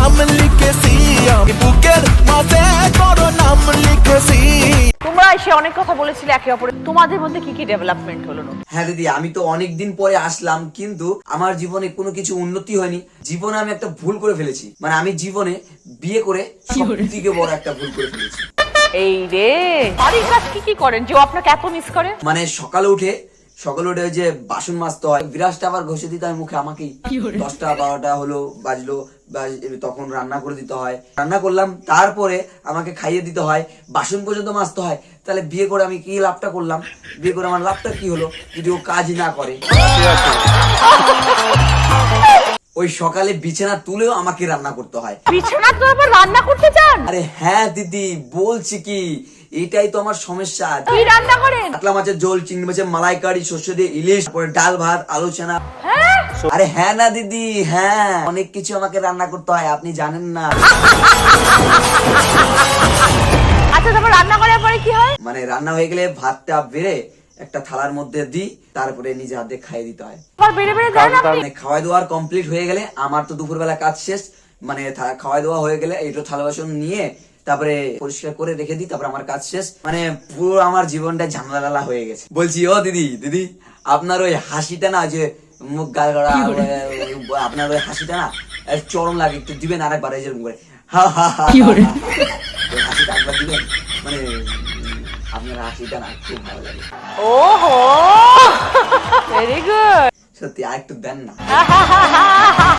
নাম লিখেছি আমি বুকের মাঝে করো নাম লিখেছি। তোমরা এসে অনেক কথা বলেছিলে একে অপরের, তোমাদের মধ্যে কি কি ডেভেলপমেন্ট হলো? হ্যাঁ দিদি, আমি তো অনেকদিন পরে আসলাম, কিন্তু আমার জীবনে কোনো কিছু উন্নতি হয়নি। জীবনে আমি একটা ভুল করে ফেলেছি, মানে আমি জীবনে বিয়ে করে সব থেকে বড় একটা ভুল করে ফেলেছি। এই রে, বাড়ির কাজ কি কি করেন যে ও আপনাকে এত মিস করে? মানে সকালে উঠে ওই যে বাসন মাজতে হয়, বিরাজটা আবার ঘষে দিতে হয় মুখে আমাকেই। 10টা 12টা হলো বাজলো, তখন রান্না করে দিতে হয়, রান্না করলাম, তারপরে আমাকে খাইয়ে দিতে হয়, বাসন পর্যন্ত মাজতে হয়। তাহলে বিয়ে করে আমি কি লাভটা করলাম? বিয়ে করে আমার লাভটা কি হলো যদি ও কাজ না করে? ওই সকালে বিছানা তুলেও আমাকে রান্না করতে হয়। বিছানা তো আবার রান্না করতে চান? আরে হ্যাঁ দিদি, বলছি কি, এটাই তো আমার সমস্যা। কি রান্না করেন? কাতলা মাছের ঝোল, চিংড়ি মাছের মালাইকারি, সর্ষে দিয়ে ইলিশ, পরে ডাল ভাত, আলু চানা। হ্যাঁ? আরে হ্যাঁ না দিদি, হ্যাঁ, অনেক কিছু আমাকে রান্না করতে হয়, আপনি জানেন না। আচ্ছা, তারপর রান্না করার পরে কি হয়? মানে রান্না হয়ে গেলে ভাতটা বেড়ে একটা থালার মধ্যে দিই, তারপরে নিজে হাতে খাইয়ে দিতে হয়। আবার বেড়ে বেড়ে দেন আপনি? মানে খাওয়া দাওয়ার কমপ্লিট হয়ে গেলে আমার তো দুপুরবেলা কাজ শেষ, মানে খাওয়া দাওয়া হয়ে গেলে এইটা থালা বাসন নিয়ে তারপরে পরিষ্কার করে রেখে দিই, তারপরে আমার কাজ শেষ। মানে পুরো আমার জীবনটা ঝামেলা হয়ে গেছে। বলছি ও দিদি, আপনার ওই হাসিটা না, যে মুখ গাল গড়া, আপনার ওই হাসিটা না চরম লাগে, একটু দিবেন আরেকবার এরকম করে হা হা হা, হাসিটা একবার দিবেন, মানে আপনার হাসিটা না খুব ভালো লাগে। ওহো, ভেরি গুড। সত্যি আর একটু দেন না।